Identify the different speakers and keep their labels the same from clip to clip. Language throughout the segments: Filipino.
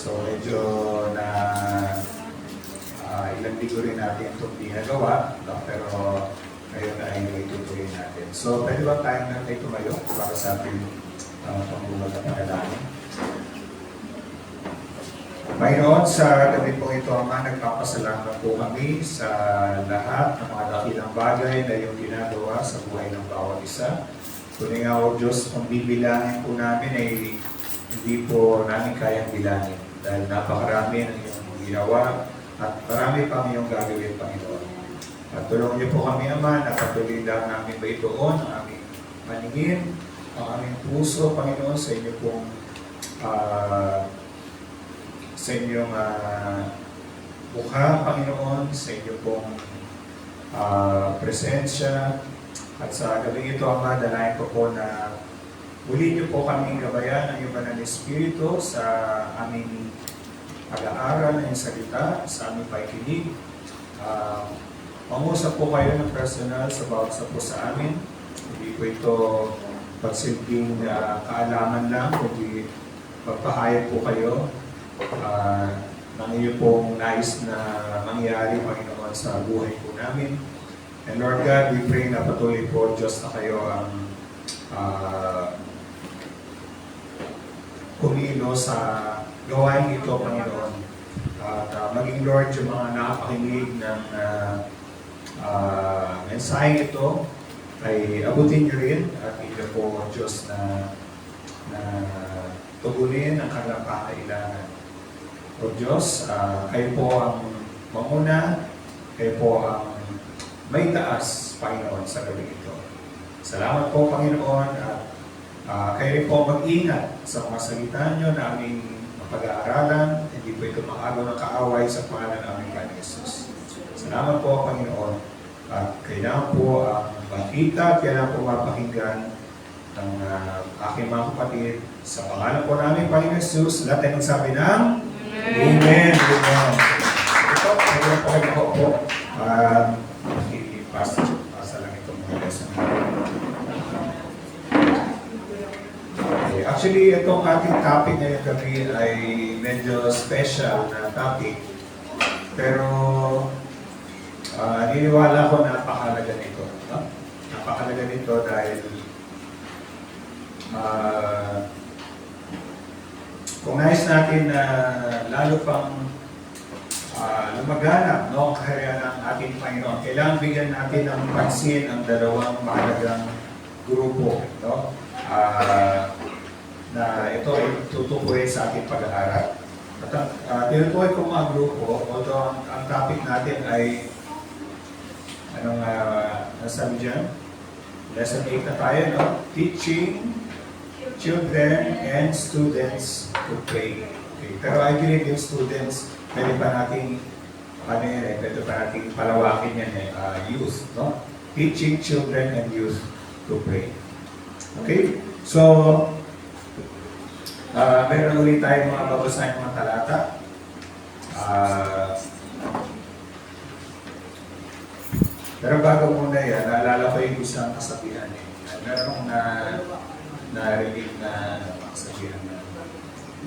Speaker 1: So medyo na ilang linggo rin natin itong ginagawa, no? Pero ngayon ay itutuloy natin. So pwede ba tayong natin tumayo para sa ating pangulog at panalangin? Mayroon sa gabi po ito, Ama, nagpapasalamat po kami sa lahat ng mga dakilang bagay na iyong ginagawa sa buhay ng bawat isa. Kundi nga, O Diyos, kung bibilangin po namin ay hindi po namin kayang bilangin dahil napakarami ng iyong ginawa at marami pang iyong gagawin, Panginoon. At tulungan niyo po kami, Ama, na patuloy lang namin ba itoon ang aming maningin, ang aming puso, Panginoon, sa inyo pong sa inyong mukha, Panginoon, sa inyong pong presensya. At sa gabi ito, Ama, dalayan ko po na muli niyo po kaming gabayan ng iyong banal na Espiritu sa aming pag-aaral ng salita, sa aming pakikinig. Pangusap po kayo ng personal sa bawat sa po sa amin. Hindi po ito pagsilbing kaalaman lang, kundi magpahayag po kayo ng iyo pong nais na mangyari, Panginoon, sa buhay po namin. And Lord God, we pray na patuloy po, Diyos, na kayo ang kumilo sa gawain ito, Panginoon. At maging, Lord, yung mga nakapakinig ng mensahe ito ay abutin niyo rin at ito po, Diyos, na tugunin ang kanilang pakailangan. O Diyos, kayo po ang mamuna, kayo po ang may taas, Panginoon, sa gabi ito. Salamat po, Panginoon, at kayo rin po mag-ingat sa mga salita nyo na aming mapag-aaralan. Hindi po ito makagaw ng kaaway sa pangalan ng aming Panginoon Jesus. Salamat po, Panginoon, at kailangan po ang makita, kailangan po mapakinggan ng aking mga kapatid. Sa pangalan po namin, Panginoon Jesus, lahat ay magsabi ng Amen. Amen. Ito, mayroon po kayo po. Pasa lang itong mga lesson. Okay. Actually, itong ating topic ngayong gabi ay medyo special na topic. Pero, niniwala ko na napakalaga nito. No? Napakalaga nito dahil kung nais natin na lalo pang lumaganap, no, kaharian ng ating Panginoon, kailangan bigyan natin ng pansin ang dalawang mahalagang grupo, no, na ito ay tutukoy sa ating pag-aaral. At tinutukoy ko mga grupo, although ang topic natin ay anong nasabi dyan? Lesson 8 na tayo, no? Teaching children and students to pray. Okay. Pero I believe yung students, pwede pa nating pwede pa nating palawakin yan youth, no? Teaching children and youth to pray. Okay? So, meron ulit tayo mga babasahin mga talata. Pero bago muna yan, naalala ko yung isang kasabihan eh. Meron narinig na kasabihan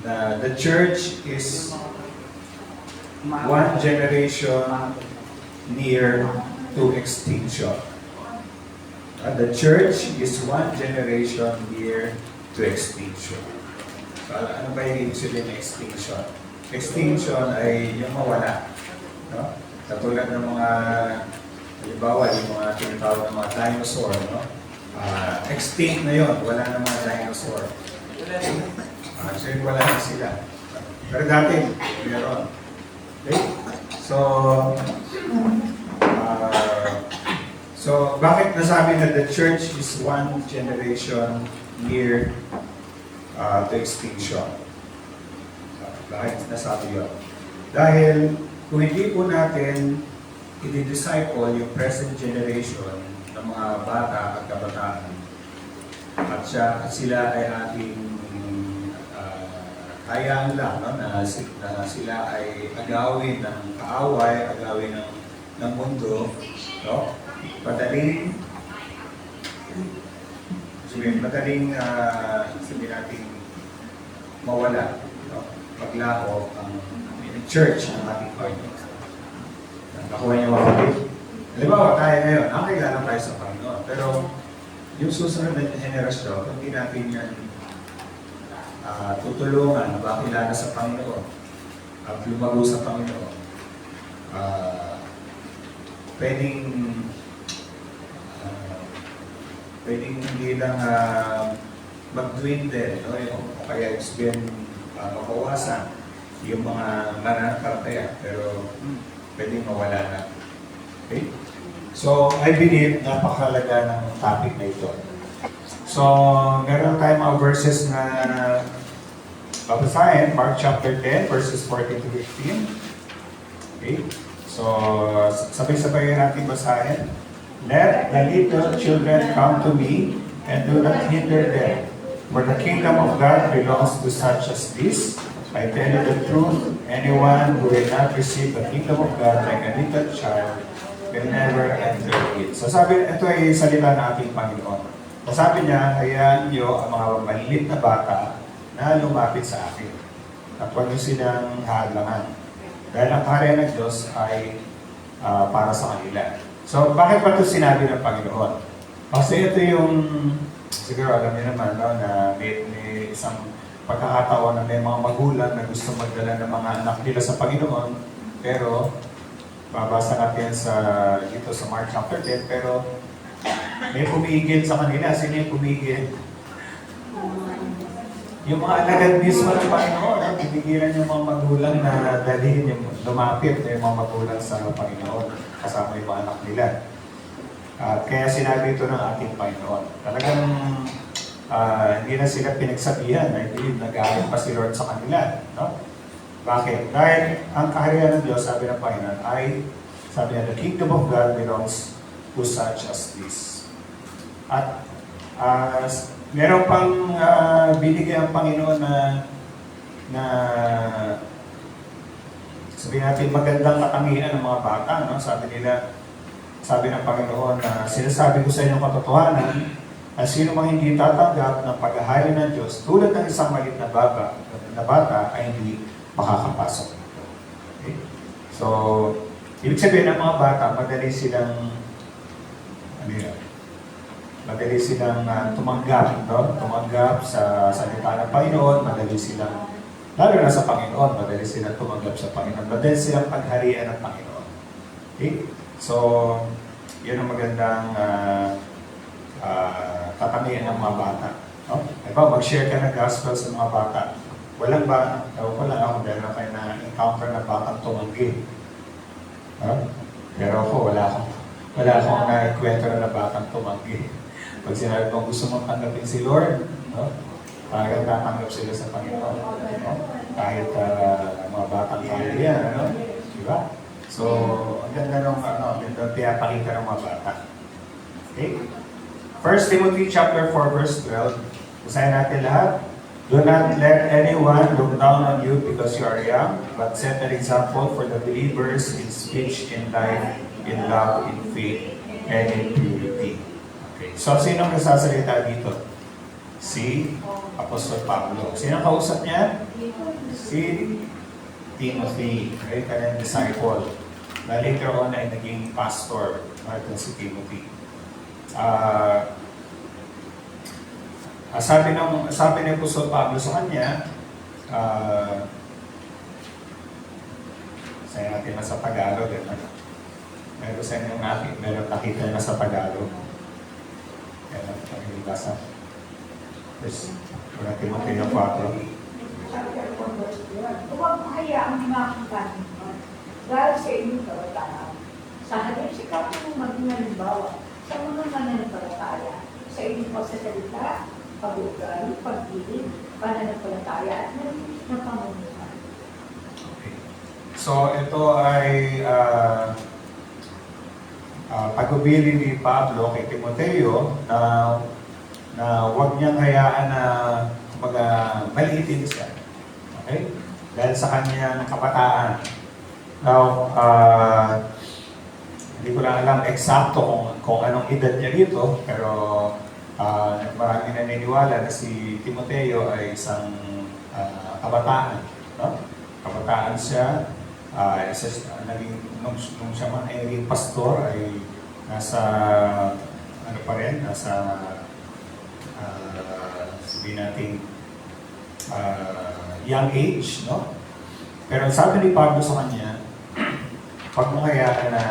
Speaker 1: na the church is one generation near to extinction. The church is one generation near to extinction. So, ano ba yung ibig sabihin ng extinction? Extinction ay yung mawala. No? Katulad ng mga, halimbawa, yung mga tinatawag ng mga dinosaur, no? Extinct na yun, wala na mga dinosaur. So yun, wala na sila. Pero dati, meron. Okay? So bakit nasabi na the church is one generation near to extinction? Bakit nasabi yun? Dahil kung hindi po natin i-disciple yung present generation ng mga bata at kabataan at sila ay ating hayaan lang, no? na sila ay agawin ng kaaway, agawin ng mundo, no? Madaling sabihin natin mawala, no? paglaho ang church ng ating Panginoon. Nakuha niyo mga kapatid. Halimbawa, tayo ngayon, nakakilala tayo sa Panginoon. Pero yung susunod na henerasyon, kung hindi natin yan tutulungan, makilala sa Panginoon, at lumago sa Panginoon, pwedeng hindi lang mag-dwindle, no? O kaya sabihin mabawasan yung mga mananampalataya, pero pwedeng mawala na. Okay? So, I believe napakalaga ng topic na ito. So, meron tayong mga verses na babasahin, Mark chapter 10, verses 14 to 15. Okay? So, sabay-sabay natin basahin. Let the little children come to me, and do not hinder them, for the kingdom of God belongs to such as this. I tell you the truth, anyone who will not receive the kingdom of God like a little child will never enter it. So sabi, ito ay salita ng ating Panginoon. So sabi niya, hayaan niyo ang mga maliit na bata na lumapit sa akin. At huwag niyo silang halangan. Dahil ang kaharian ng Diyos ay para sa kanila. So bakit pa ito sinabi ng Panginoon? Kasi ito yung, siguro alam niyo naman, no, na may isang pagkakataon na may mga magulang na gusto magdala ng mga anak nila sa Panginoon, pero babasa natin dito sa Mark chapter 10, pero may pumigil sa kanila. Sino yung pumigil? Yung mga alagad mismo ng Panginoon, pipigilan yung mga magulang na dalhin yung lumapit yung mga magulang sa Panginoon, kasama yung mga anak nila. At kaya sinabi ito ng ating Panginoon. Talagang hindi na sila pinagsabihan. I believe nag-aaral pa si Lord sa kanila. No? Bakit? Dahil ang kaharian ng Diyos, sabi ng Panginoon, sabi niya, the kingdom of God belongs to such as this. At meron pang binigay ang Panginoon na sabihin natin magandang katangian ng mga bata. No? Sabi ng Panginoon na sinasabi ko sa inyong katotohanan, at sino mang hindi tatanggap ng paghahari ng Diyos tulad ng isang maliit na bata ay hindi makakapasok. Okay? So, ibig sabihin ng mga bata, madali silang tumanggap, no? Tumanggap sa salita ng Panginoon, madali silang, lalo na sa Panginoon, madali silang tumanggap sa Panginoon, madali silang pagharian ng Panginoon. Okay? So, yun ang magandang tatangian ng mga bata. No? Diba, mag-share ka ng gospel sa mga bata. Walang ba, wala ako, meron na kayo na-encounter na batang tumanggi. No? Pero ako, wala akong na-kwento na batang tumanggi. Pag sinabi mo gusto mong tanggapin si Lord, no? Parang tatanggap sila sa Panginoon. No? Kahit mga batang kaya, ano? Diba? So, ang ganda nung pinapakita ng mga bata. Okay? 1 Timothy chapter 4, verse 12. Basahin natin lahat. Do not let anyone look down on you because you are young, but set an example for the believers in speech, in life, in love, in faith, and in purity. Okay. So, sino ang nasasalita dito? Si Apostol Pablo. Sino ang kausap niya? Si Timothy, right? Kanyang disciple. Na later on ay naging pastor. Ito si Timothy. Sabi ni Apostol Pablo sa kanya, sabi natin na sa Tagalog, meron sa inyo meron nakita na sa Tagalog. Yan ang ibasa. Yes, kung natin Mateo 4.
Speaker 2: Huwag mo hayaang makakita dahil sa inyong kabataan. Sa halip sikap mong maging halimbawa sa mga mananampalataya, sa inyong pagsasalita, pag-ugali, pag-ibig, pananampalataya, at nalinis na pamumuhay.
Speaker 1: Okay. So, ito ay pag-ubili ni Pablo kay Timoteo na huwag niyang hayaan na maliitin siya. Okay? Dahil sa kanyang kabataan. Now, hindi ko lang alam eksakto kung anong edad niya dito, pero marami naniniwala na si Timoteo ay isang kabataan. No? kabataan siya. Nung siya man ay naging pastor, ay nasa, ano pa rin, nasa, sabihin natin, young age, no? Pero sabi ni Pablo sa kanya, pag mo kaya na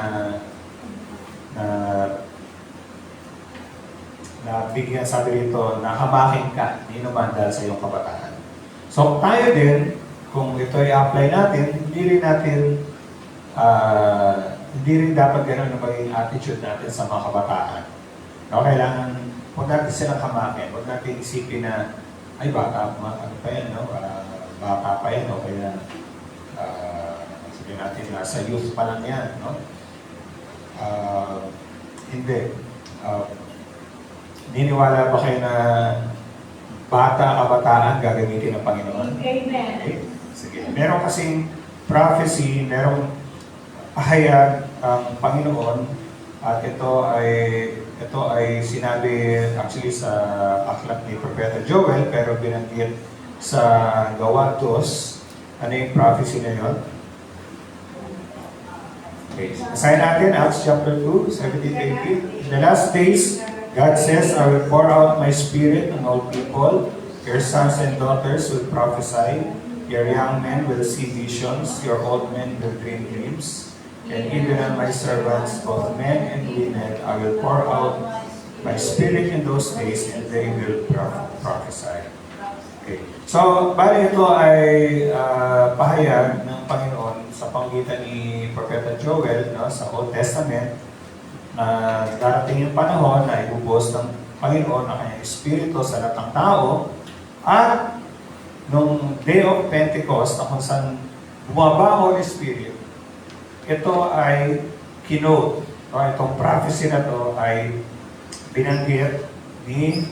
Speaker 1: bigyan, sabi rito, na hamakin ka, hindi naman dahil sa iyong kabataan. So tayo din, kung ito i-apply natin, hindi rin dapat gano'n ang maging attitude natin sa mga kabataan. No, kailangan, huwag natin silang hamakin, huwag natin isipin na, ay bata, ano pa yan, no? Bata pa yan, o kaya, sabihin natin, nasa youth pa lang yan, no? Hindi. Niniwala ba kayo na bata, kabataan, gagamitin ng Panginoon?
Speaker 2: Amen.
Speaker 1: Okay? Sige. Meron kasing prophecy, merong ahayag ang Panginoon, at ito ay sinabi actually sa aklat ni Propeta Joel, pero binanggit sa Gawa 2. Ano yung prophecy na yun? Okay. Basahin natin, Acts chapter 2, 17-18. In the last days, God says, I will pour out my spirit on all people. Your sons and daughters will prophesy. Your young men will see visions. Your old men will dream dreams. And even on my servants, both men and women, I will pour out my spirit in those days, and they will prophesy. Okay. So, bali ito ay pahayag ng Panginoon sa panggitan ni Propeta Joel, no, sa Old Testament, na darating yung panahon na ibubuhos ng Panginoon ang kanyang Espiritu sa lahat ng tao, at nung Day of Pentecost, na kung saan bumaba ang Holy Spirit, ito ay kinote, o itong prophecy na to ay binanggit ni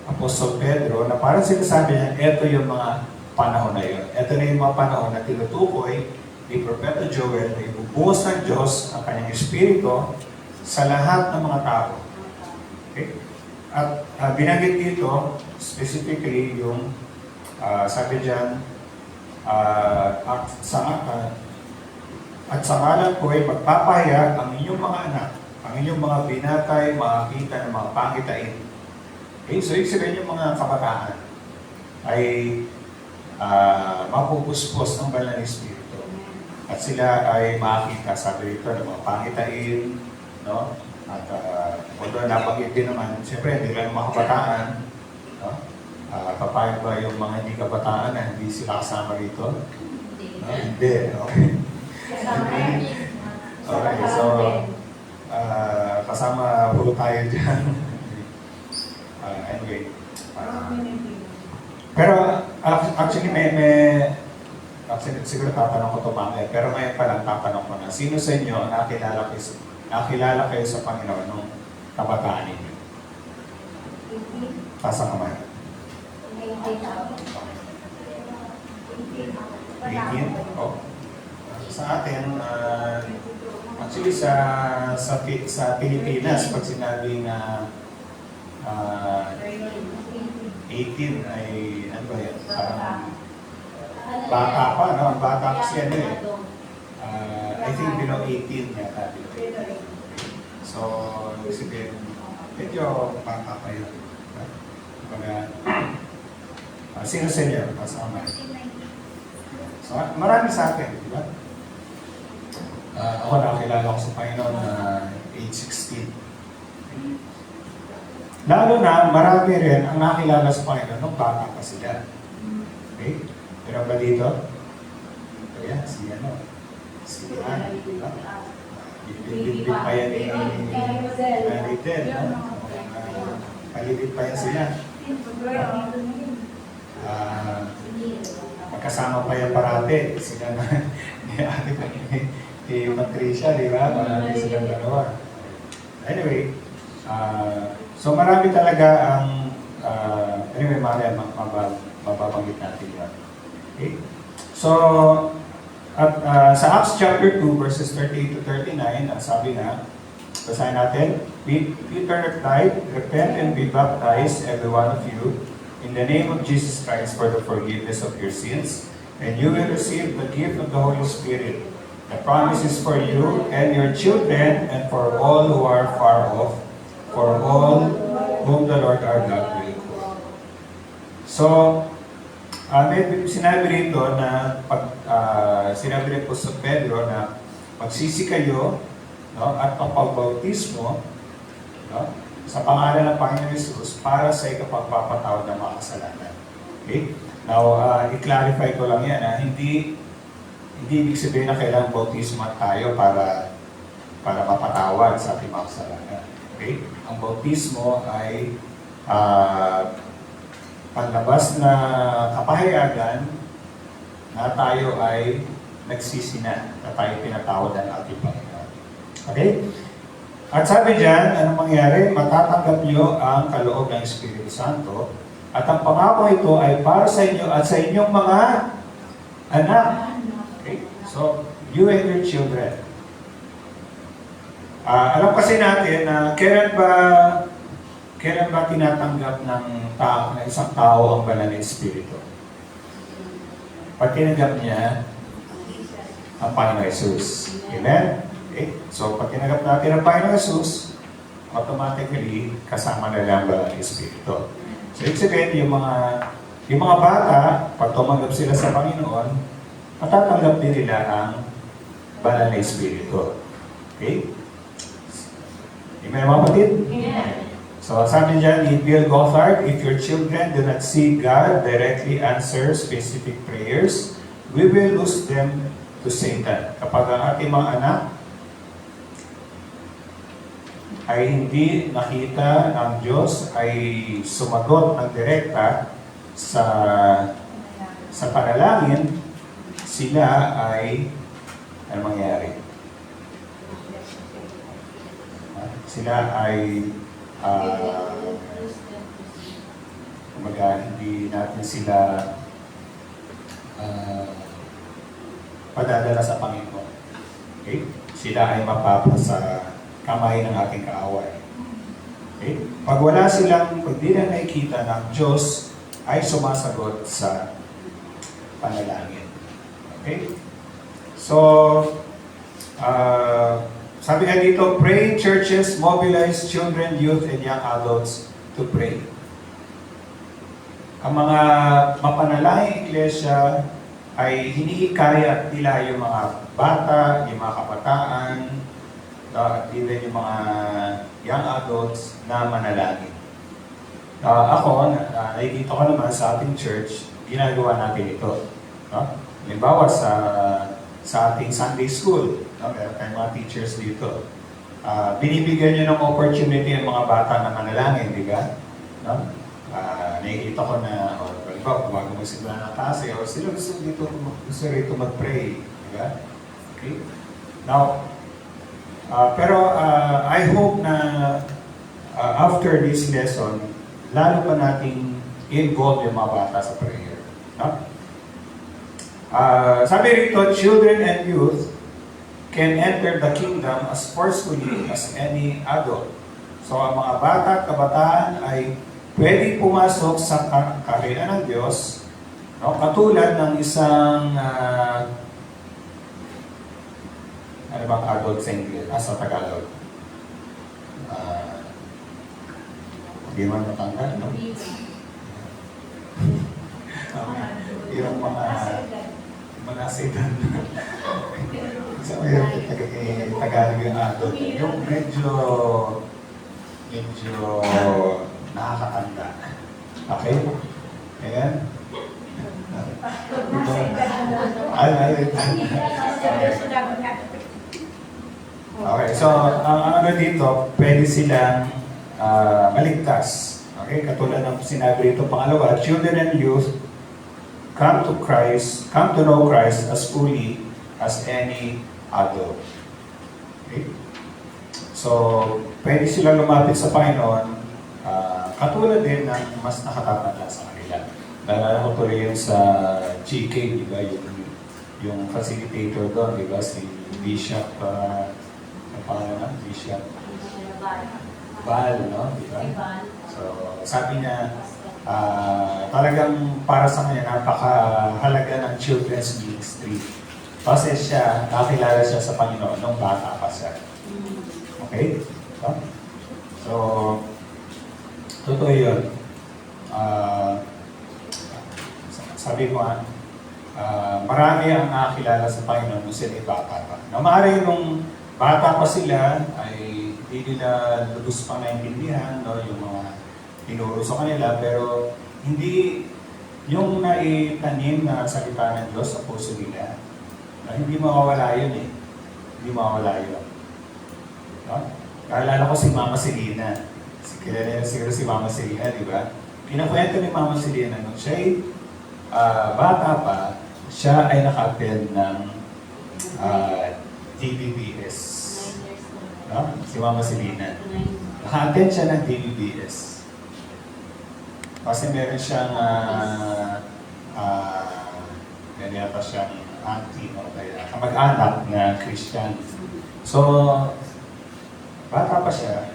Speaker 1: Apostol Pedro na parang sinasabi niya, ito yung mga panahon na yun. Ito na yung mga panahon na tinutukoy ni Propeta Joel na ibubuhos ng Diyos ang kanyang Espiritu sa lahat ng mga tao. Okay? At binanggit dito, specifically yung sabi dyan, at sa ngalan ko ay magpapahayag ang inyong mga anak, ang inyong mga binatay, makakita ng mga pangitain. Okay, so ibig sabihin yung mga kabataan ay mapupuspos ng banal na Espiritu. At sila ay makakita, sabi rito, ng mga pangitain, no? At although nabanggit din naman, siyempre, hindi lang mga kabataan, no? Papayag ba yung mga hindi kabataan na hindi sila kasama rito? No? Hindi, okay. Okay, so kasama po tayo dyan. Anyway. Pero actually actually siguro tatanong ko ito mamaya, pero ngayon pa lang tatanong ko na, sino sa inyo nakilala kayo sa Panginoon nung kabataan ninyo? Pasa kamay. 18? Oh. Sa atin, actually sa Pilipinas, pag sinabing 18 ay, ano ba yan? Parang bata pa, no? Bata kasi ano eh. I think below 18 yata. So, sabihin, medyo bata pa yun. Sino sa inyo? Kasama. So, marami sa atin, di ba? Ako nakakilala ko sa Panginoon na age 16. Lalo na, marami rin ang nakilala sa Panginoon nung bata pa sila. Okay? Pero ba dito? Kaya, si Anne, diba? Bibit pa yan ni Maritel, no? Palibit pa yan sila. Magkasama pa yan parati. Sila na, ni Patricia, di ba? Marami silang dalawa. Anyway, so marami talaga ang, anyway, mababanggit natin yan. Okay? So, at sa Acts chapter 2, verses 38 to 39, ang sabi na, basahin natin, Peter replied, repent and be baptized, every one of you, in the name of Jesus Christ for the forgiveness of your sins, and you will receive the gift of the Holy Spirit. The promise is for you and your children and for all who are far off, for all whom the Lord our God will call. So, may sinabi rito na sinabi rin po sa Pedro na magsisi kayo, no, at papagbautismo, no, sa pangalan ng Panginoon Jesus para sa ikapagpapatawad ng mga kasalanan. Okay? Now, i-clarify ko lang yan, hindi ibig sabihin na kailangang bautismo tayo para mapatawad sa ating mga kasalanan. Okay? Ang bautismo ay panlabas na kapahayagan na tayo ay nagsisi na tayo pinatawad ng ating Panginoon. Okay? At sabi dyan, anong mangyari? Matatanggap nyo ang kaloob ng Espiritu Santo at ang pangako ito ay para sa inyo at sa inyong mga anak. Okay? So, you and your children. Alam kasi natin na kailan ba tinatanggap ng isang tao ang banal na Espiritu? Pag tinanggap niya ang Panginoon Jesus. Amen? Okay? So, pag tinanggap natin ang Panginoon Jesus, automatically, kasama na lang ang banal na Espiritu. So, ibig sabihin, yung mga bata, pag tumanggap sila sa Panginoon, matatanggap din nila ang banal na Espiritu. Okay? Amen, mga kapatid?
Speaker 2: Amen.
Speaker 1: So, sabi niya ni Bill Gothard, if your children do not see God directly answer specific prayers, we will lose them to Satan. Kapag ang ating mga anak ay hindi nakita ng Diyos, ay sumagot ng direkta sa panalangin, sila ay ano mangyari? Sila ay hindi natin sila padadala sa Panginoon. Okay? Sila ay mapapa sa kamay ng ating kaaway. Okay? Pag di na nakikita ng Diyos, ay sumasagot sa panalangin. Okay? So, sabi nga dito, praying churches mobilize children, youth, and young adults to pray. Ang mga mapanalangin iglesia ay hinihikayat nila yung mga bata, yung mga kabataan, at even yung mga young adults na manalangin. Nakikita ko naman sa ating church, ginagawa natin ito. Halimbawa sa ating Sunday school, meron tayong mga teachers dito. Binibigyan nyo ng opportunity ang mga bata na manalangin, di ba? Nakikita ko na, bago magsimula ng klase, sila gusto rito mag-pray, di ba? Okay? Now, pero I hope na after this lesson, lalo pa nating involve yung mga bata sa prayer. Sabi rito, children and youth can enter the kingdom as forcefully as any adult. So ang mga bata at kabataan ay pwede pumasok sa kaharian ng Diyos, katulad ng isang ano bang adult sa English? Sa Tagalog? Hindi man matanggal, no? Yung mga sedan. Sa Tagalog yung adult. Yung medyo nakakatanda. Okay? Ayan. Okay, so ang ano dito, pwede silang maligtas. Okay, katulad ng sinabi rito pangalawa, children and youth come to know Christ as fully as any adult. Okay? So, pwede silang lumapit sa Panginoon, katulad din ng mas nakatatanda sa kanila. Nalala ko tuloy yun sa GK, di ba? Yung facilitator doon, di ba? Si Bishop, ang pangalan ng Bishop? Bal, no? Di ba? So, sabi niya, talagang para sa kanya napakahalaga ng children's ministry. Kasi siya, nakilala siya sa Panginoon nung bata pa siya. Okay? So, totoo yun. Sabi ko marami ang nakakilala sa Panginoon nung sila bata pa. Na maaaring nung bata pa sila ay hindi nila lubos pang naintindihan, no, yung mga tinuro sa kanila, pero hindi yung naitanim na salita ng Diyos sa puso nila, hindi mawawala yun eh. Hindi mawawala yun. No? Kaalala ko si Mama Selena. Kilala niyo siguro si Mama Selena, di ba? Pinakwento ni Mama Selena nung siya bata pa, siya ay naka-attend ng DBBS. No? Si Mama Selena. Naka-attend siya ng DBBS. Kasi meron siyang ganyan pa siyang auntie, no? Kaya kamag-anak na Christian. So, bata pa siya,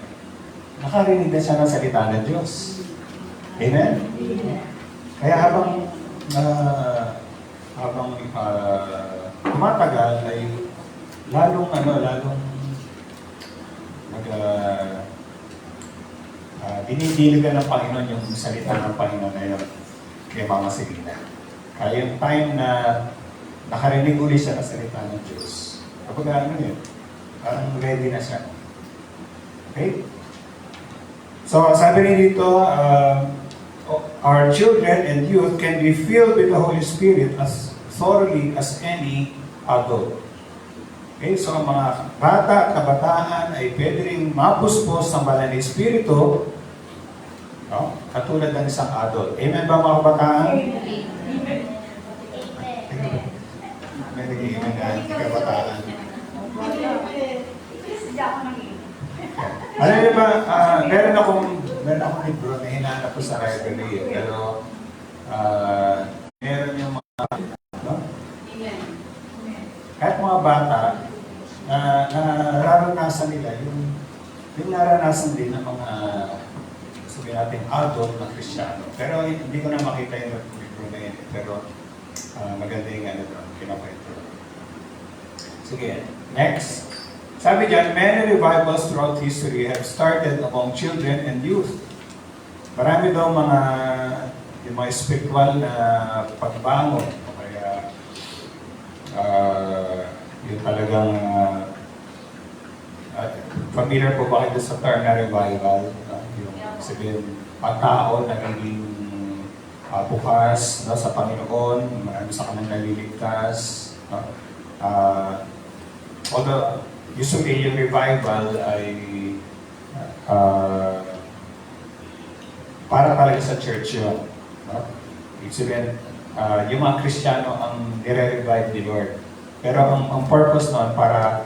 Speaker 1: nakarinig na siya ng salita ng Diyos. Amen? Kaya habang tumatagal ay lalong dinidiligan ng Panginoon yung salita ng Panginoon na yun kay Mama Selena. Kaya yung time na nakarinig ulit siya ng salita ng Diyos, kapag yun, parang ready na siya. Okay? So, sabi rin dito, our children and youth can be filled with the Holy Spirit as thoroughly as any adult. Okay? So, ang mga bata at kabataan ay pwede rin mapuspos ng banal na Espiritu, no? Katulad ng isang adult. Amen ba mga kabataan?
Speaker 2: Amen.
Speaker 1: May nag-i-amen na kabataan. Alam niyo ba, meron akong libro na hinahanap ko sa library, pero meron yung mga, no? Kahit mga bata, na nararanasan nila yung naranasan din ng mga, sabihin natin, adult na Kristiyano. Pero hindi ko na makita yung libro na yun, pero maganda yung kinakwento. Sige, next. Sabi dyan, many revivals throughout history have started among children and youth. Marami daw yung mga spiritual na pagbangon. O kaya, yung talagang, familiar po ba kayo sa term na revival? Yung sabihin, pagtao na naging bukas sa Panginoon, marami sa kanilang naliligtas. Although, usually yung revival ay para talaga sa church yun. No? Ibig sabihin, yung mga Kristiyano ang nire-revive ni Lord. Pero ang purpose nun para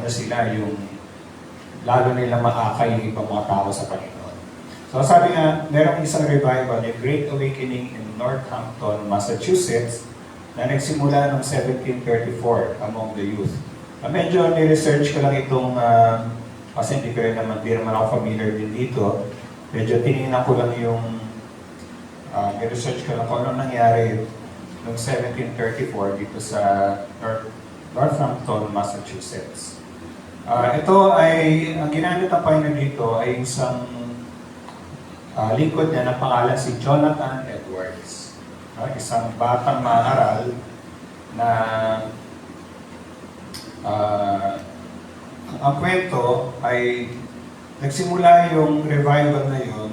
Speaker 1: sila yung lalo nila maakay yung ibang mga tao sa Panginoon. So sabi nga, merong isang revival, a Great Awakening in Northampton, Massachusetts, na nagsimula noong 1734 among the youth. Medyo ni-research ko lang itong, kasi hindi naman ako familiar din dito. Medyo tinignan ko lang yung, ni-research ko lang kung anong nangyari noong 1734 dito sa Northampton, Massachusetts. Ito ay, ang ginamit ng Panginoon dito ay isang lingkod niya na pangalan si Jonathan Edwards. Isang batang maaral na ang kwento ay nagsimula yung revival na yun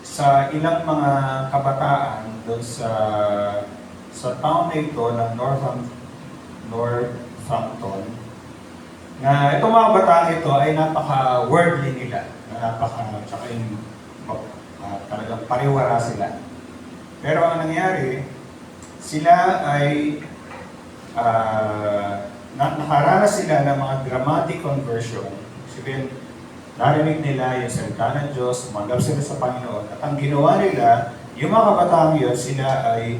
Speaker 1: sa ilang mga kabataan doon sa town na ito ng Northampton, na itong mga bataan ito ay napaka-worldly nila, tsaka yung talagang pariwara sila. Pero ang nangyari, sila ay nakaranas sila ng mga dramatic conversion. Sabihin, narinig nila yung salita ng Diyos, umanggap sila sa Panginoon. At ang ginawa nila, yung mga kabataang yun, sila ay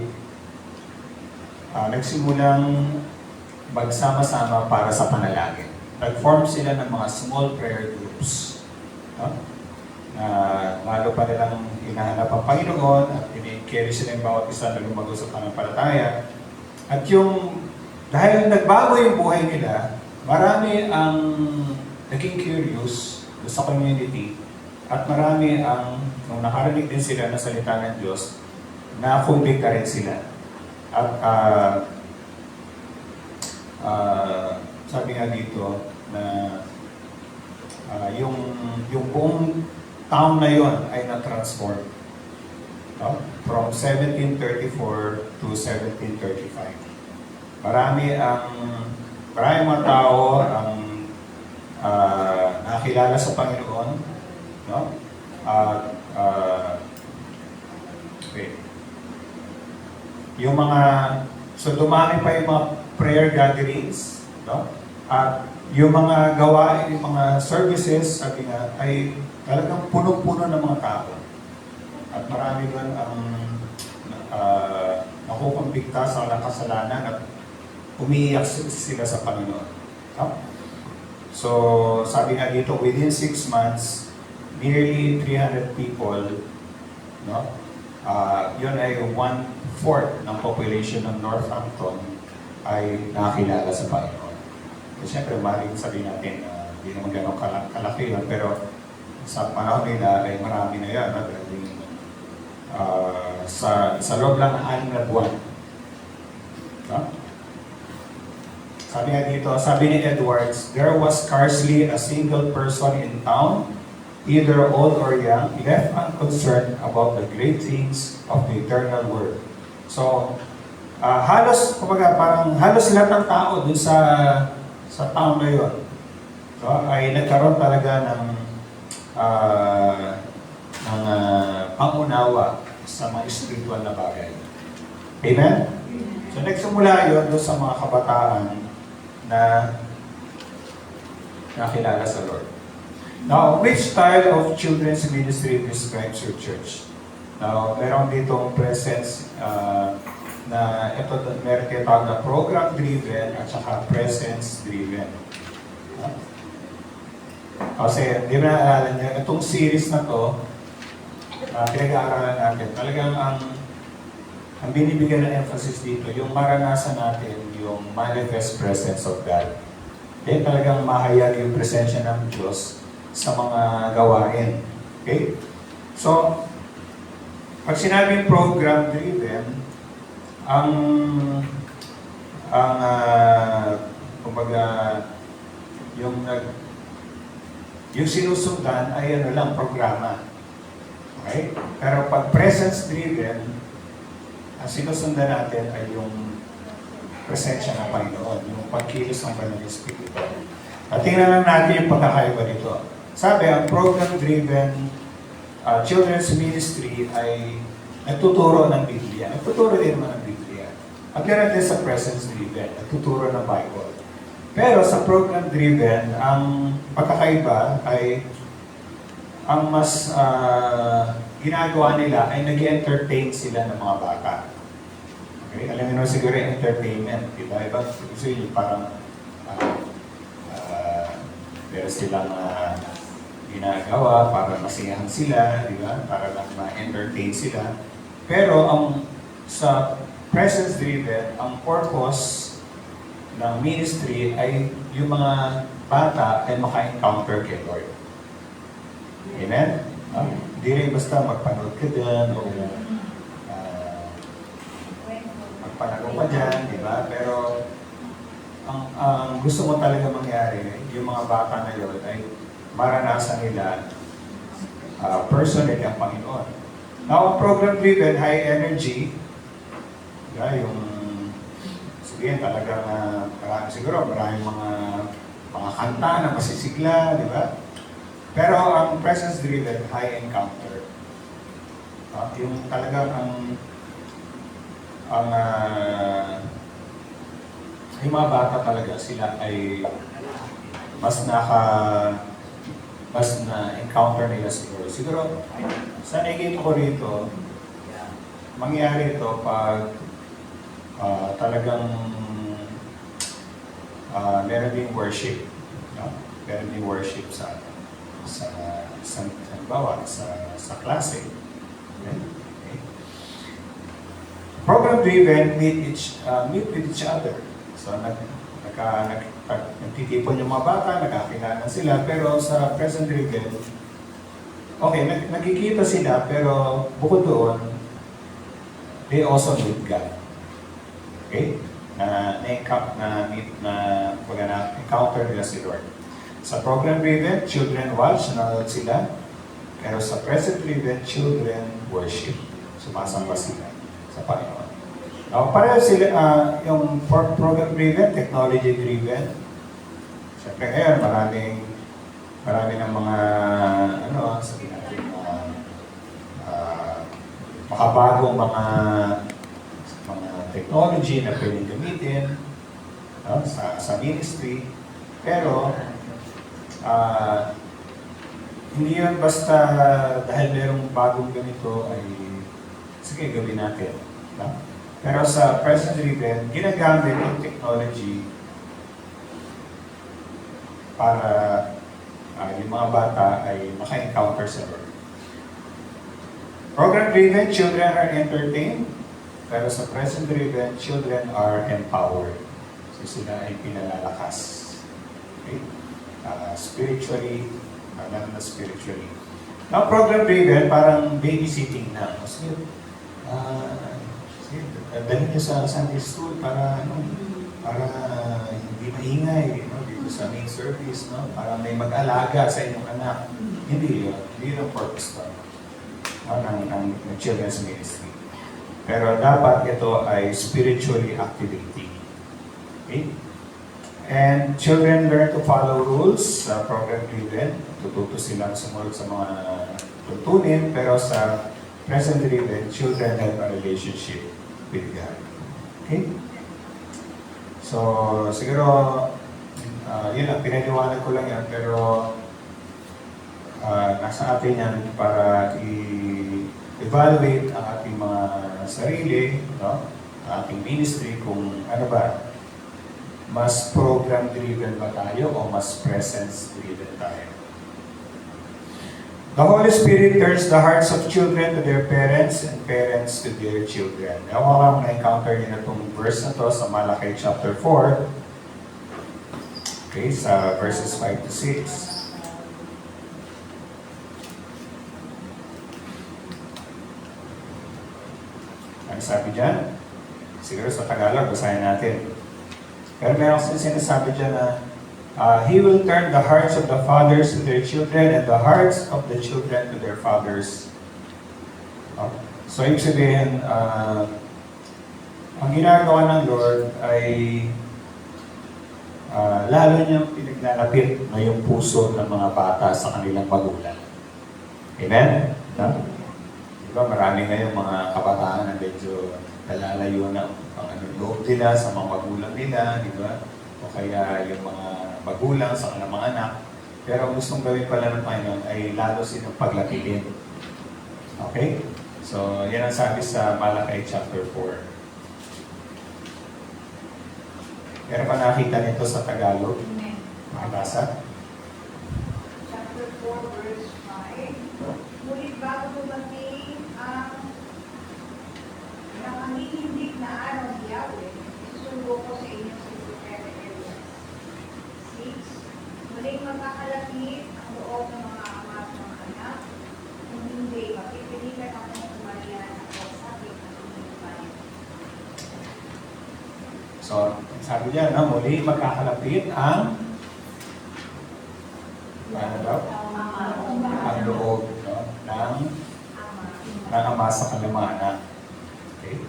Speaker 1: nagsimulang magsama-sama para sa panalangin. Nag-form sila ng mga small prayer groups. na lalo pa nilang hinahanap ang Panginoon at carry sila yung bawat isa na lumago sa pananampalataya. At yung, dahil nagbago yung buhay nila, marami ang naging curious sa community at marami ang, nung nakarinig din sila ng salita ng Diyos, na-convict rin sila. At sabi nga dito na yung buong town na yon ay na-transform. No? From 1734 to 1735. Marami mga tao ang nakilala sa Panginoon. No? Okay. Yung mga, so dumami pa yung mga prayer gatherings. No? At yung mga gawain, yung mga services, sabi nga, ay talagang punong-puno ng mga tao. At marami doon ang nakukumbikta sa walang kasalanan at umiiyak sila sa Panginoon. No? So, sabi nga dito, within 6 months, nearly 300 people, no? Yun ay 1/4 ng population ng Northampton ay nakilala sa Panginoon. So, siyempre, maaaring sabihin natin, hindi naman ganun kalaki yun, pero sa panahon nila ay marami na yan. Sa loob lang ng 6 na buwan. No? Sabi nga dito, sabi ni Edwards, there was scarcely a single person in town, either old or young, left unconcerned about the great things of the eternal word. So, halos lahat ng tao dun sa town na yun, so, ay nagkaroon talaga ng pangunawa sa mga spiritual na bagay. Amen? So, nagsimula yun doon sa mga kabataan na nakilala sa Lord. Now, which style of children's ministry describes your church? Now, meron ditong presence na ito, meron tinatawag na program-driven at saka presence-driven. Kasi, di ba naalala niyo, itong series na to, pinag-aaralan natin, talagang ang binibigyan ng emphasis dito, yung maranasan natin yung manifest presence of God. Kaya talagang mahayag yung presensya ng Diyos sa mga gawain. Okay? So, pag sinabing program-driven, kumbaga, yung sinusundan ay programa. Okay? Pero pag presence-driven, ang sinusundan natin ay yung presensya ng Panginoon, yung pagkilos ng Panginoon Espiritu. At tingnan lang natin yung pagkakaiba nito. Sabi, ang program-driven children's ministry ay nagtuturo ng Biblia. Nagtuturo din naman ng Biblia. At ganoon din sa presence-driven, nagtuturo ng Bible. Pero sa program-driven, ang pagkakaiba ay ang mas ginagawa nila ay nag-entertain sila ng mga bata. Okay? Alam mo siguro yung entertainment, di ba? Iba, gusto yung parang meron silang ginagawa para masiyahan sila, di ba? Para lang ma-entertain sila. Pero sa presence-driven, ang purpose ng ministry ay yung mga bata ay maka-encounter kay Lord. Amen? Hindi rin basta magpanood ka dyan o magpanago ka dyan, di ba? Pero ang gusto mo talaga mangyari, yung mga bata na yun ay maranasan nila personally ang Panginoon. Now, ang program-driven, high energy, yung sabihin talagang maraming mga kanta na masisigla, di ba? Pero ang presence-driven, high encounter. Yung talagang yung mga bata talaga, sila ay mas na-encounter nila siguro. Siguro, sa nakikita ko rito, mangyari ito pag talagang meron din worship. No? Meron din worship sa halimbawa, sa klase. Okay? Okay. Program-driven meet with each other. So, nagtitipon yung mga bata, nagkakilala sila, pero sa present-driven, okay, nagkikita sila, pero bukod doon, they also meet God. Okay? Na-encounter nila si Lord. Sa program-driven, children watch, nanonood sila. Pero sa present-driven, children worship. Sumasamba sila sa Panginoon. Now, pareho sila, yung program-driven, technology-driven. Siyempre ngayon, marami ng mga, sabihin natin, makabagong mga technology na pwedeng gamitin sa ministry. Pero, hindi yun basta dahil merong bagong ganito ay sige, gawin natin. No? Pero sa present-driven, ginagamit yung technology para yung mga bata ay maka-encounter sa Lord. Program-driven, children are entertained. Pero sa present-driven, children are empowered. So sila ay pinalalakas. Okay? Spiritually, not spiritually. Now, program-driven, parang babysitting na. Sige, dali niyo sa Sunday school para hindi maingay, dito sa main service, para may mag-alaga sa inyong anak. Hindi yun. Hindi yung purpose ng children's ministry. Pero dapat ito ay spiritually activating. Okay? And children learn to follow rules sa program-driven. Tututo silang sumunod sa mga tuntunin. Pero sa present-driven, children have a relationship with God. Okay? So, siguro, yun lang, pinaniwanag ko lang yan. Pero, nasa atin yan para evaluate ang ating mga sarili, ang ating ministry, kung ano ba, mas program-driven ba tayo o mas presence-driven tayo. The Holy Spirit turns the hearts of children to their parents and parents to their children. Ewan ko na-encounter niyo na itong verse na to sa Malaki chapter 4, okay, sa verses 5 to 6. Ang sabi dyan, siguro sa Tagalog, basahin natin. Pero meron kasi sinasabi dyan na He will turn the hearts of the fathers to their children and the hearts of the children to their fathers. So, ibig sabihin, ang ginagawa ng Lord ay lalo niyang pinaglalapit na yung puso ng mga bata sa kanilang magulang. Amen? Diba, marami ngayong mga kabataan na medyo nalalayo na ang loob nila sa mga magulang nila, di ba? O kaya yung mga magulang sa kanilang mga anak. Pero ang gustong gawin pala ng Panginoon ay lalo silang paglapitin. Okay? So, yan ang sabi sa Malaki chapter 4. Pero pa nakita nito sa Tagalog? Makabasa?
Speaker 2: Chapter 4, verse 5. Ngunit bago dumating ang nangangihindig na araw ni Yahweh, isusugo ko sa inyo sa Propeta Elias. 6. Muling magkakalapit ang loob ng mga ama at mga anak. Kung hindi, mapipilitan ako ng kumarihan at kausapin at umilipanin.
Speaker 1: So, sabi niya, muli magkakalapit ang ano daw? Ang loob ng ama sa kanilang mga anak. Okay?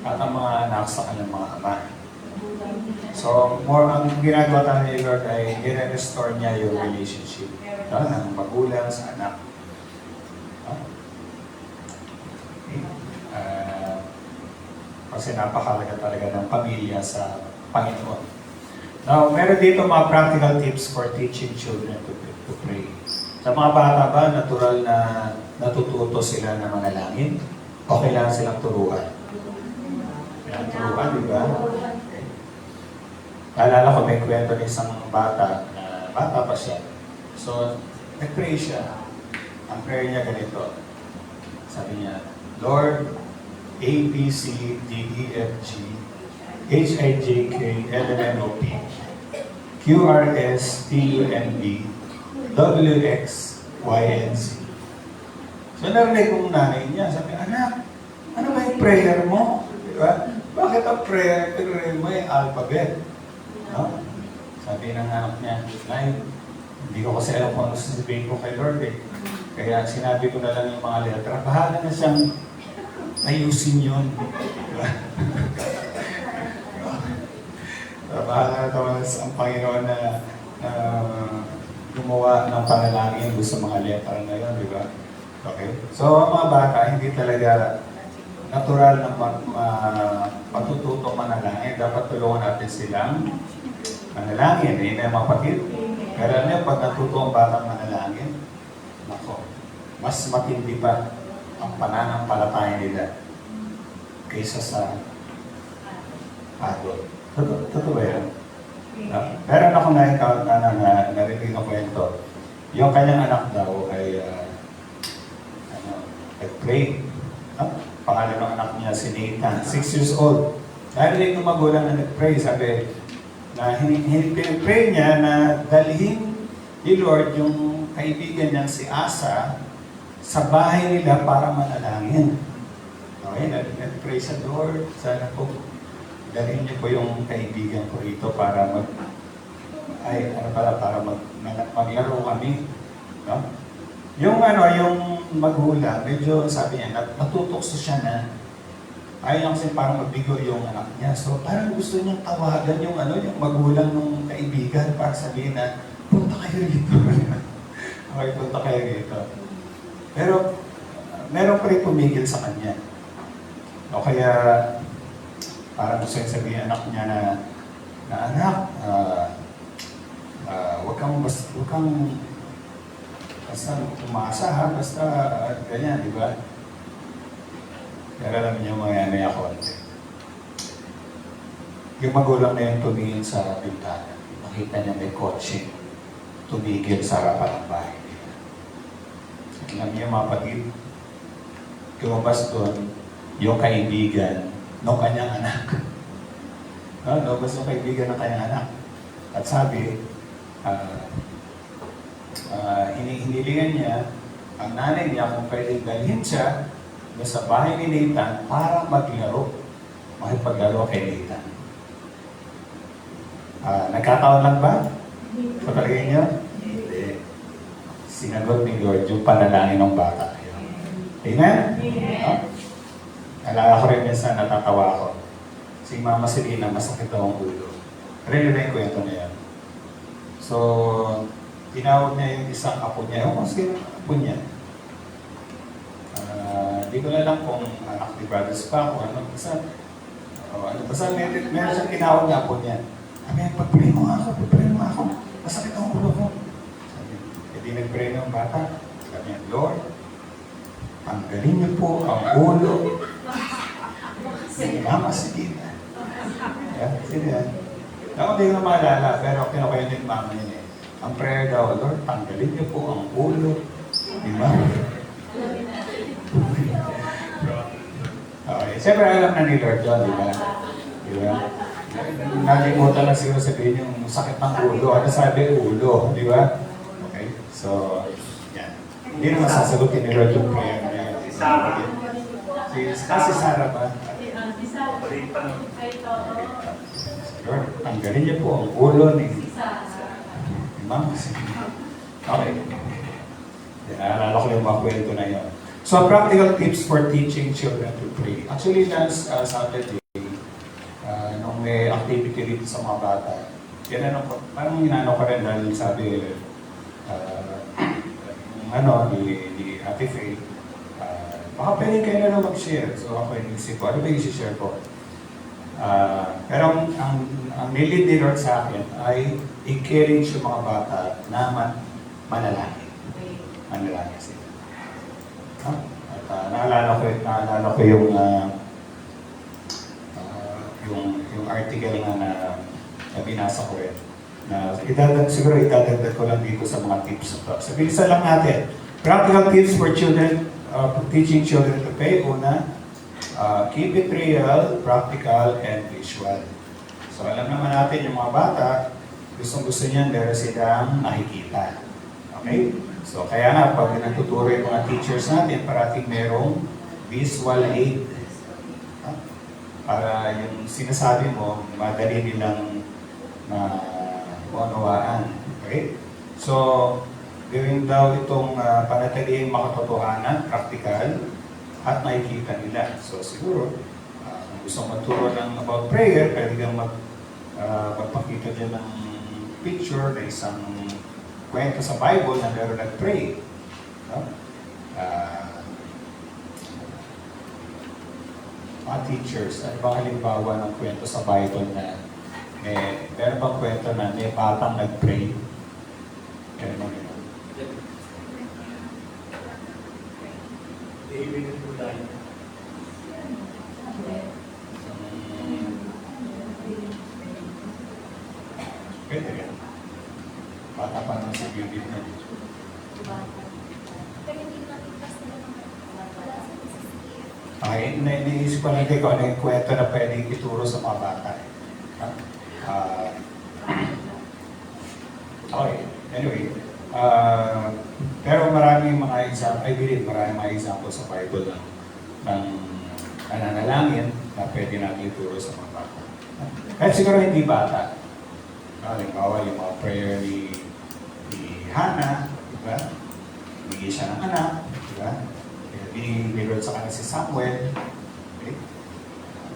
Speaker 1: At ang mga anak sa kanilang mga ama. So, more ang ginagawa tayo ni Lord ay i-restore niya yung relationship ng magulang sa anak. Okay? Kasi napakalaga talaga ng pamilya sa Panginoon. Now, meron dito mga practical tips for teaching children to pray. Sa mga bata ba, natural na natututo sila na manalangin? O kailangan silang turuan? Kailangan turuan, di ba? Okay. Naalala ko, may kwento ng isang bata pa siya. So, nag-pray siya. Ang prayer niya ganito. Sabi niya, Lord, A, B, C, D, E, F, G, H, I, J, K, L, M, N, O, P, Q, R, S, T, U, N, B, W, X, Y, and Z. So narinig kong nanay niya, sabi, anak, ano ba yung prayer mo? Di ba? Bakit ang prayer mo yung alphabet? No? Sabi ng anak niya, Nay, hindi ko kasi alam kung ano sasabihin ko kay Lord eh. Kaya sinabi ko na lang yung mga letra. Bahala na siyang ayusin yun. Diba? Bahala na naman ang Panginoon na gumawa ng panalangin doon sa mga letra na yun, di ba? Okay? So, ang mga bata, hindi talaga natural na pagtututong manalangin. Dapat tulungan natin silang manalangin. Hindi na mga kapatid. Pero alam niyo, pag natuto ang batang manalangin, nako, mas matindi pa ang pananampalataya nila kaysa sa adult. Totoo ba yan? Pero ako narinig ng kwento. Yung kanyang anak daw ay nag-pray. Pangalan ng anak niya si Nathan, 6 years old. Narinig ng magulang na nag-pray, sabi na pinag-pray niya na dalhin ni Lord yung kaibigan niyang si Asa sa bahay nila para manalangin. Okay, nag-pray sa Lord, sana po dalhin niyo po yung kaibigan ko rito para maglaro kami. No? Yung magulang, medyo sabi niya, natutokso siya na ayaw kasi parang mabigo yung anak niya. So parang gusto niyang tawagan yung magulang ng kaibigan para sabihin na, punta kayo rito. Okay, punta kayo rito. Pero meron pa rin pumigil sa kanya. O kaya parang gusto yung sabihin anak niya na anak, huwag kang basta umasa ha, basta ganyan, di ba? Pero alam niyo, maya ako. Yung magulang na yun tumingin sa bintana. Nakita niya may kotse. Tumigil sa harapan ng bahay nila. Alam niyo mga kapatid, lumabas doon yung kaibigan ng kanyang anak. Lumabas yung kaibigan ng kanyang anak. At sabi, hinilingan niya ang nanay niya kung pwedeng dalhin siya sa bahay ni Nathan para maglaro. Makipaglaro kay Nathan. Nagkataon lang ba? Patagay niyo? Hindi. Sinagot ni Lord yung panalangin ng bata. Amen? Alala ko rin minsan, natatawa ako. Si Mama Selena, masakit daw ang ulo. Rin yung kwento na yan. So, tinawag niya yung isang apo niya. Ewan ko sino ang apo niya. Hindi ko na lang kung anak ni Brother Spa o ano. Basta meron siyang tinawag na apo niya. Sabi niya, pag-pray mo ako. Masakit ang ulo ko. Sabi, hindi nag-pray ng bata. Sabi niya, Lord, tanggalin niyo po ang ulo ni Mama Selena. Sino yan? Ako hindi ko na maalala, pero kinukuha din mama niya eh. Ang prayer daw, Lord, tanggalin niyo po ang ulo ni Mama. Okay, siyempre alam na ni Lord yun, di ba? Di ba? Nalimutan lang siguro sabihin yung sakit ng ulo. Ano sabi? Ulo, di ba? Okay, so, yan. Hindi naman sasagutin ni Lord yung prayer niya. Si Sarah. Si Sarah ba? Lord, tanggalin niyo po ang ulo ni Ma'am. Okay. Naalala ko yung mga kwento na yun. So, practical tips for teaching children to pray. Actually, last Saturday, nung may activity dito sa mga bata, parang inano ko rin dahil sabi, ni Ate Faye, baka pwede kayo na lang mag-share. So, ako yung isip ko, ano ba yung share ko? Pero ang nilid ni Lord sa akin ay encourage yung mga bata na manalangin. Manalangin sila. At naalala ko yung article na binasa ko rin. Siguro itadagdag ko lang dito sa mga tips na to. So, bilisan lang natin. Practical tips for children, for teaching children to pray. Una, keep it real, practical, and visual. So, alam naman natin yung mga bata, gustong-gusto niyan meron silang nakikita. Okay? So, kaya nga, pag nagtuturo yung mga teachers natin, parating merong visual aid. Para yung sinasabi mo, madali nilang maunawaan. Okay? So, gawin daw itong panatiling makatotohanan, practical, at nakikita nila. So, siguro, kung gusto magturo ng about prayer, pwede kang magpakita dyan ng picture na isang kwento sa Bible na meron nag-pray. No? Mga teachers, ano bang halimbawa ng kwento sa Bible na meron bang kwento na may batang nag-pray? Kaya mo yun.
Speaker 3: David and Goliath.
Speaker 1: Pwede rin. Bata pa naman si David na. Ay, naisip ko lang kung ano yung kwento na pwedeng ituro sa mga bata. Okay, anyway. Pero maraming mga example, I believe maraming mga example sa Bible ng nananalangin na pwede natin ituro sa mga bata. Kahit siguro hindi bata. Halimbawa yung mga prayer ni Hannah, diba? Bigay siya ng anak, diba? Binigay sa kanya si Samuel. Okay?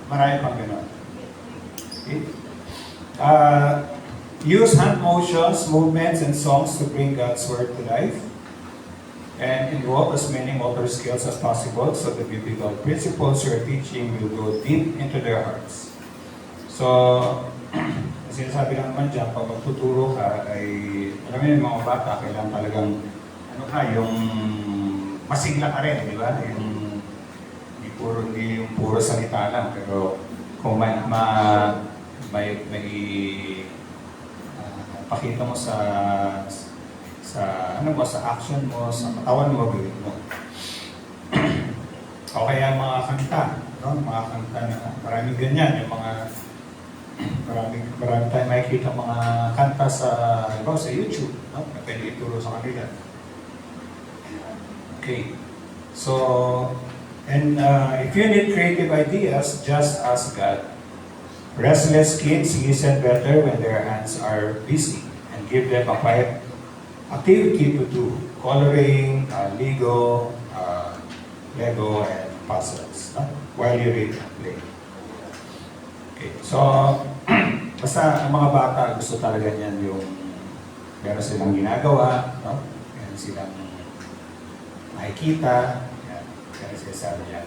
Speaker 1: Marami pang gano'n. Okay? Use hand motions, movements, and songs to bring God's Word to life. And involve as many motor skills as possible so the biblical principles you're teaching will go deep into their hearts. So, sinasabi lang naman dyan, pag magtuturo ka, ay, alam mo yung mga bata, kailangan talagang, yung masigla ka rin, di ba? Hindi yung puro salita lang, pero kung may pakita mo sa action mo, sa katawan mo, gawin mo. O kaya mga kanta, no? Mga kanta na maraming ganyan, yung mga marami tayong makikita mga kanta sa YouTube, no? Na pwede ituro sa kanila. Okay. So, and if you need creative ideas, just ask God. Restless kids listen better when their hands are busy and give them a quiet activity to do. Coloring, Lego, and puzzles. While you read and play. Okay. So, basta ang mga bata gusto talaga niyan yung meron silang ginagawa, no? Meron silang makikita, yan, sinasabi yan.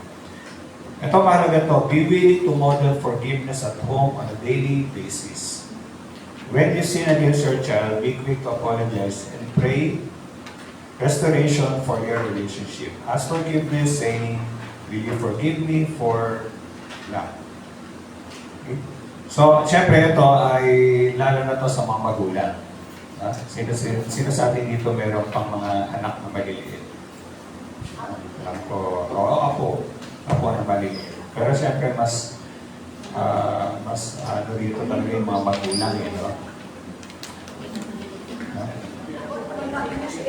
Speaker 1: Ito mahalaga to, be willing to model forgiveness at home on a daily basis. When you sin against your child, be quick to apologize and pray restoration for your relationship. Ask forgiveness, saying, will you forgive me for blah. Okay? So, syempre ito ay lalo na to sa mga magulang. Sinasabi dito meron pang mga anak na maliliit. Alam ko, ako na maliliit. Pero siyempre mas dito talaga yung mga magulang eh, no?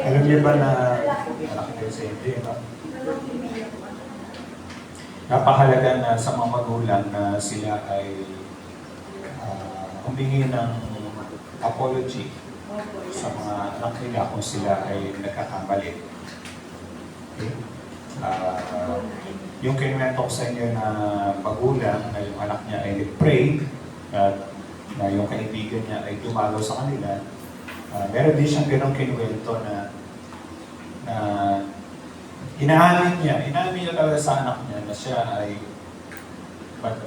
Speaker 1: Alam niyo ba na malaki kayo sa hindi, no? Napakahalaga na sa mga magulang na sila ay humingi ng apology sa mga anak nila kung sila ay nagkakamali. Okay? Yung kinuwento ko sa inyo na magulang na yung anak niya ay nag-pray at na yung kaibigan niya ay dumalo sa kanila, meron din siyang ganong kinuwento na inaamin niya talaga sa anak niya na siya ay pag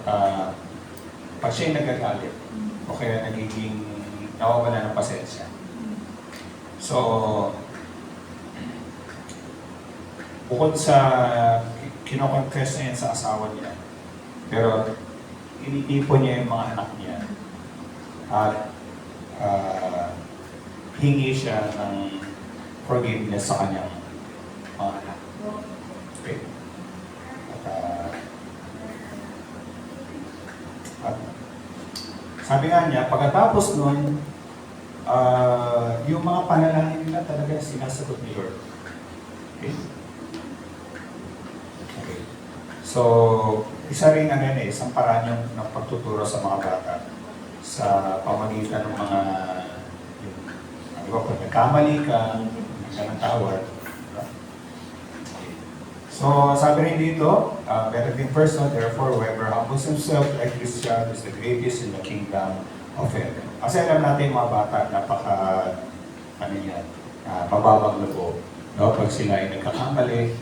Speaker 1: siya'y nagagalit o kaya nagiging nawawala ng pasensya. So, bukod sa kinoconfess niya sa asawa niya, pero iniipon niya yung mga anak niya at hingi siya ng forgiveness sa kanyang mga anak. Okay? At sabi nga niya, pagkatapos nun, yung mga panalangin nila talaga sinasagot ni Lord. Okay? Okay. So, isa rin isang paraan ng pagtuturo sa mga bata sa pamagitan ng mga pag nagkamali ka, ng tawad. So, sabi rin dito, better than person, therefore, whoever humbles himself like this child is the greatest in the kingdom of heaven. Kasi alam natin mga bata, mababang loob. No? Pag sila ay nagkakamali,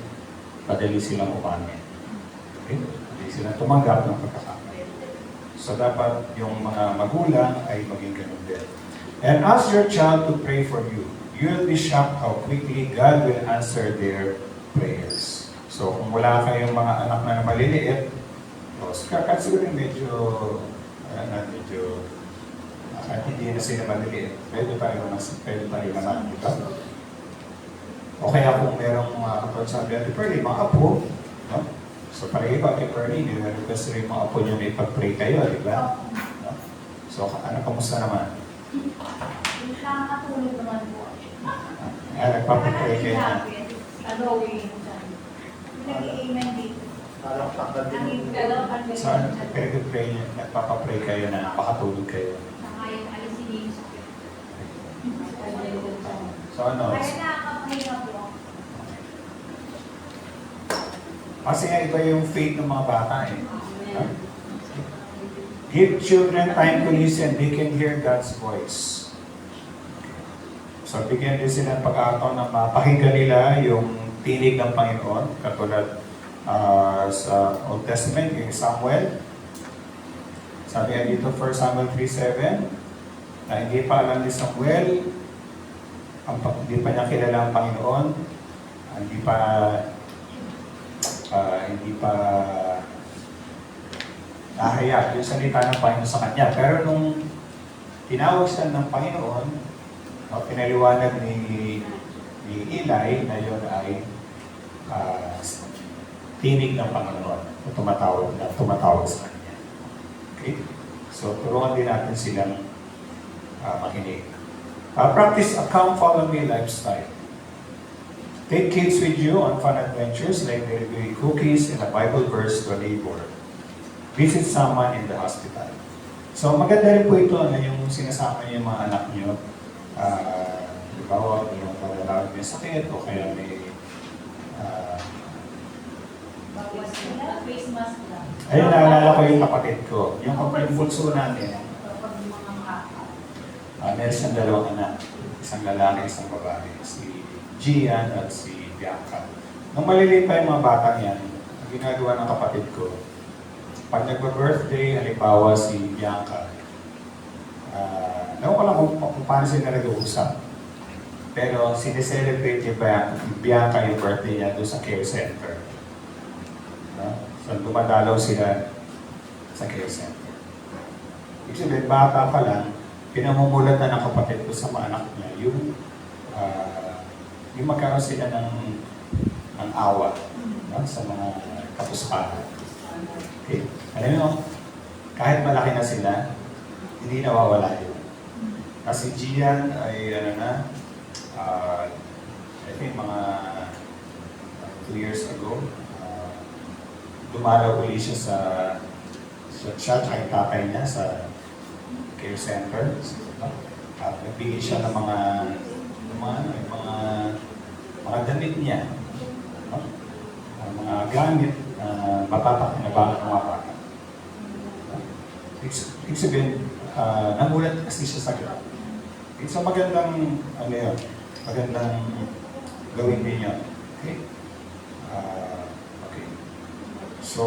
Speaker 1: padali silang umamin. Okay? Padali silang tumanggap ng pagkakamali. So, dapat yung mga magulang ay maging ganun din. And ask your child to pray for you. You'll be shocked how quickly God will answer their prayers. So, kung wala kayong mga anak na maliliit, siguro medyo, kahit hindi na sila maliliit, pwede pa rin naman, di ba? O kaya kung merong katulad sabi natin, Pearly, mga apo, no? So, pareho ba kay Pearly, nire-request rin mga apo niyo may pag-pray kayo, di ba? No? So, kamusta naman?
Speaker 2: Nakakatulog naman po.
Speaker 1: Nagpapag-pray kayo na.
Speaker 2: Nag-i-amen dito.
Speaker 1: So, nagpapag-pray niya, nagpapag-pray kayo na makatulog kayo. So, ano?
Speaker 2: Kaya nakakapahinga po.
Speaker 1: Kasi nga iba yung faith ng mga bata eh. Huh? Give children time to listen, they can hear God's voice. So, bigyan din sila ng pagkakataon na mapakinggan nila yung tinig ng Panginoon, katulad sa Old Testament, yung Samuel. Sabi nga dito, 1 Samuel 3:7, na hindi pa alam ni Samuel, hindi pa niya kilala ang Panginoon, hindi pa nahayag yung salita ng Panginoon sa kanya. Pero nung tinawag siya ng Panginoon, pinaliwanag ni Eli na yun ay tinig ng Panginoon na tumatawag sa kanya. Okay? So, turuan din natin silang makinig. Practice a calm, follow me lifestyle. Take kids with you on fun adventures like delivering cookies and a Bible verse to a neighbor. Visit someone in the hospital. So maganda rin po ito na yung sinasama niyo yung mga anak niyo. Halimbawa, yung paglalawag may sakit o kaya may
Speaker 2: face mask lang.
Speaker 1: ayun, naalala ko yung kapatid ko. Yung bunso namin, meron siyang dalawang anak. Isang lalaki, isang babae. Si Gian at si Bianca. Nung maliliit pa yung mga batang yan, ang ginagawa ng kapatid ko, pag nagpa-birthday, halimbawa si Bianca, ewan ko lang kung paano sila nag-uusap. Pero sineselebrate ni Bianca yung birthday niya doon sa care center. No? So dumadalaw sila sa care center. Ibig sabihin, bata pa lang, pinamumulat na ng kapatid ko sa mga anak niya yung magkaroon sila ng awa, no? Sa mga kapuspahan. Okay? Alam mo, kahit malaki na sila, hindi nawawala yun. Kasi Gian ay I think mga 2 years ago, dumalaw uli siya siya at yung tatay niya sa care center. At nagbigay siya ng mga damit niya. No? Mga gamit na mapapakinabangan ng mga bata. Ibig sabihin, namulat kasi siya sa grab. It's a magandang gawin din yun. Okay? Okay. So,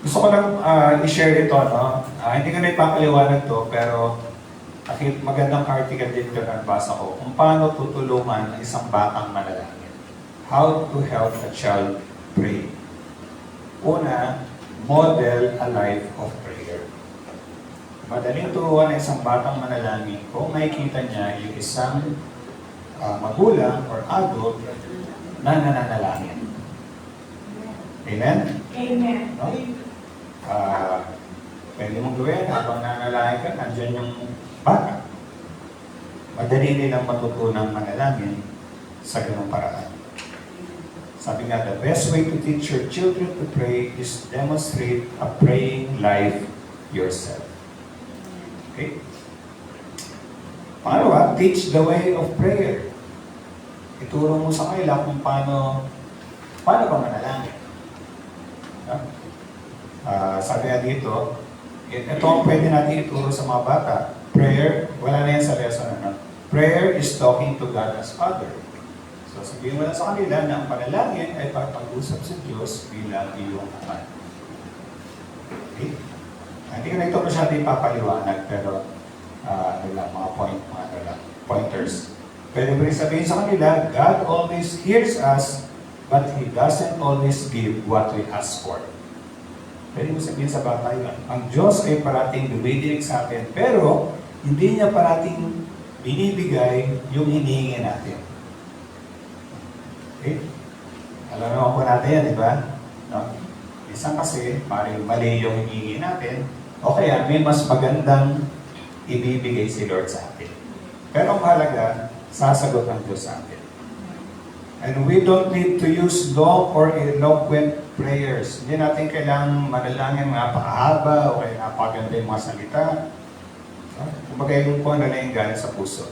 Speaker 1: gusto ko lang i-share ito, no? Hindi ko na ipapaliwanag to, pero magandang article din ko na basa ko kung paano tutulungan ang isang batang manalangin. How to help a child pray. Una, model a life of prayer. Madaling turuan ng isang batang manalangin kung makikita niya yung isang magulang or adult na nananalangin. Amen?
Speaker 2: Amen.
Speaker 1: No? Pwede mong gawin habang nananalangin ka, nandyan yung bata. Madali nilang matutunang manalangin sa ganung paraan. Sabi nga, the best way to teach your children to pray is demonstrate a praying life yourself. Okay? Pangalawa, teach the way of prayer. Ituro mo sa kanila kung paano ka manalangin. No? Sabi nga dito, ito ang pwede natin ituro sa mga bata. Prayer, wala na yan sa lesson. Prayer is talking to God as Father. So sabihin mo na sa kanila na ang panalangin ay pag-usap sa Diyos bilang iyong Ama. Okay? Hindi ko na ito masyado ipapaliwanag, pero mga pointers. Pwede mo rin sabihin sa kanila, God always hears us, but He doesn't always give what we ask for. Pwede mo sabihin sa bata yun. Ang Diyos ay parating dumidinig sa atin, pero hindi niya parating binibigay yung hinihingi natin. Okay? Alam naman po natin yan, di ba? No? Isang kasi, mali yung hinihingi natin, o kaya may mas magandang ibibigay si Lord sa atin. Pero ang mahalaga, sasagot ang Diyos sa atin. And we don't need to use long or eloquent prayers. Hindi natin kailangang manalangin mga pakahaba o kaya napaganda yung mga salita. Kumbaga yung po na yung galing sa puso.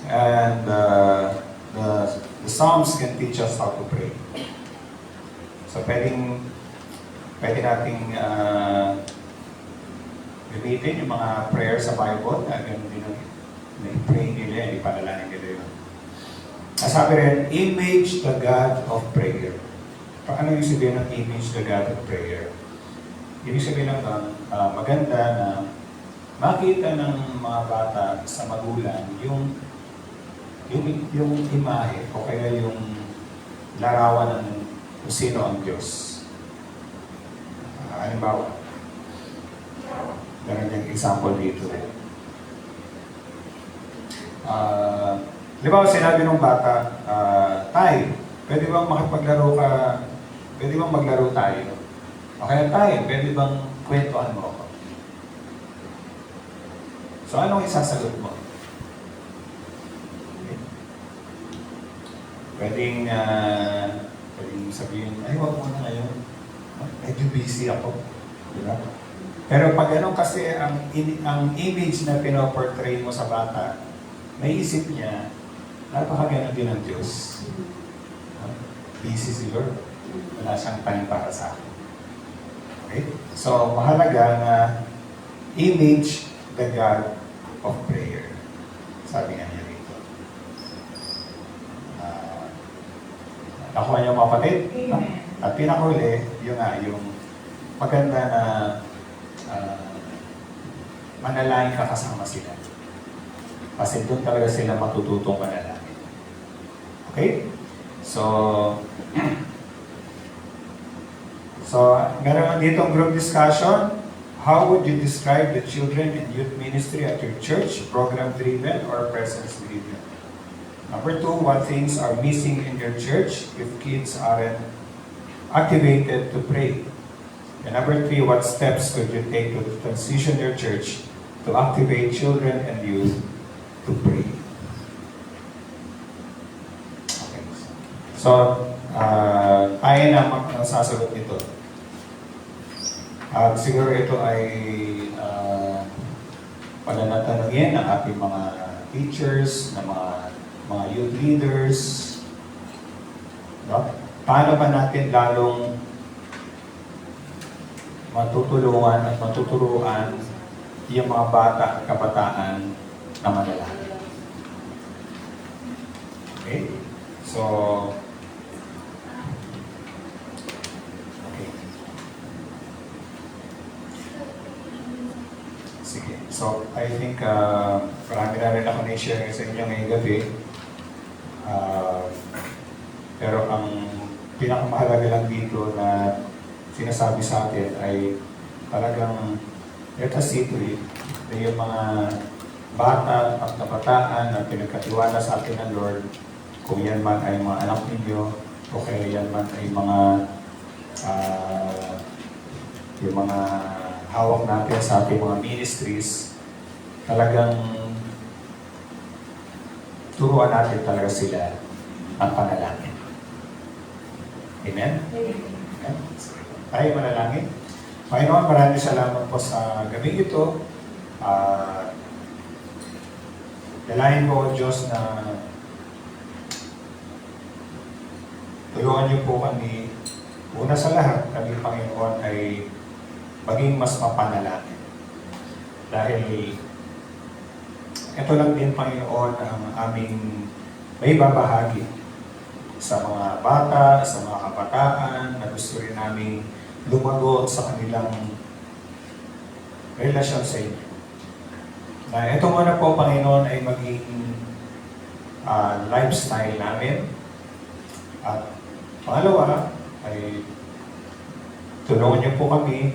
Speaker 1: And the Psalms can teach us how to pray. So pwede nating gamitin yung mga prayer sa Bible na pray nila, ipanalangin nila yun. Sabi rin, image the God of prayer. Paano yung sabihin ng image the God of prayer? Ibig sabihin lang maganda na makita ng mga bata sa magulang yung imahe o kaya yung larawan ng kung sino ang Diyos. Halimbawa, meron yung example dito. Halimbawa, sinabi ng bata, Tay, pwede bang maglaro tayo? O kaya, Tay, pwede bang kwentuhan mo ako? So, anong isasagot mo? Okay. Pwedeng sabihin, ay, wag mo na ngayon. Medyo busy ako. Diba? Pero pag ganun kasi ang image na pinoportray mo sa bata, may isip niya, napakaganda din ng Diyos. Busy si Lord. Wala siyang time para sa akin. Okay? So, mahalaga na image the God of prayer. Sabi nga niya rito. Nakuha niyo mga kapatid?
Speaker 2: Amen.
Speaker 1: At pinakahuli, yung maganda na manalangin ka kasama sila. Kasi doon talaga sila matututong manalangin. Okay? So meron dito ang group discussion. How would you describe the children and youth ministry at your church? Program-driven or presence-driven? Number 2, what things are missing in your church if kids aren't activated to pray? And number 3, what steps could you take to transition your church to activate children and youth to pray? Okay. So, tayo na magsasagot nito. Siguro ito ay pananatanungin ng ating mga teachers, ng mga youth leaders. No? Paano ba natin lalong matutulungan at matuturuan yung mga bata at kabataan na manalangin? Okay? So, okay. Sige. So, I think marami na rin ako na-share sa inyo ngayong gabi. Pero ang pinakamahalaga lang dito na sinasabi sa atin ay talagang let us see to it na yung mga bata at kabataan na pinagkatiwala sa atin ng Lord, kung yan man ay mga anak ninyo, o kaya yan man ay mga yung mga hawak natin sa ating mga ministries, talagang turuan natin talaga sila ang panalangin. Amen? Amen? Tayo manalangin. Panginoon, maraming salamat po sa gabi ito. Dalahin po, Diyos, na tulungan niyo po kami. Una sa lahat, kami, Panginoon, ay maging mas mapanalangin. Dahil ito lang din, Panginoon, ang aming may babahagi sa mga bata, sa mga kabataan, na gusto rin namin lumago sa kanilang relasyon sa inyo. Na ito muna po, Panginoon, ay maging lifestyle namin. At pangalawa, ay tulungan niyo po kami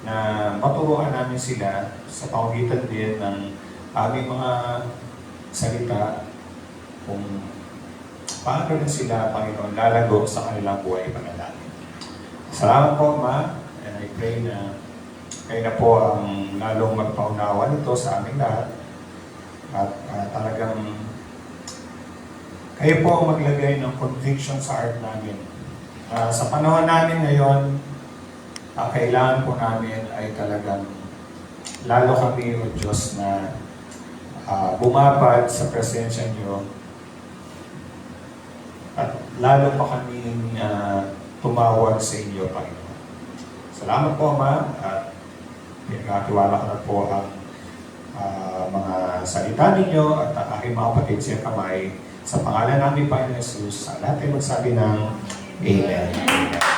Speaker 1: na maturuan namin sila sa pamagitan din ng aming mga salita kung paano rin sila, Panginoon, lalago sa kanilang buhay panalangin. Salamat po, Ma, and I pray na kayo na po ang lalong magpaunawa nito sa aming lahat. At talagang kayo po ang maglagay ng conviction sa heart namin. Sa panahon namin ngayon, kailangan po namin ay talagang lalo kami, O Diyos, na bumabad sa presensya niyo at lalo pa kaming tumawag sa inyo, Panginoon. Salamat po, Ma, at pinagkatiwala ko na po ang mga salita ninyo at ang aking mga kapatid sa kamay. Sa pangalan namin, Panginoon Jesus, sa lahat ay magsabi ng Amen.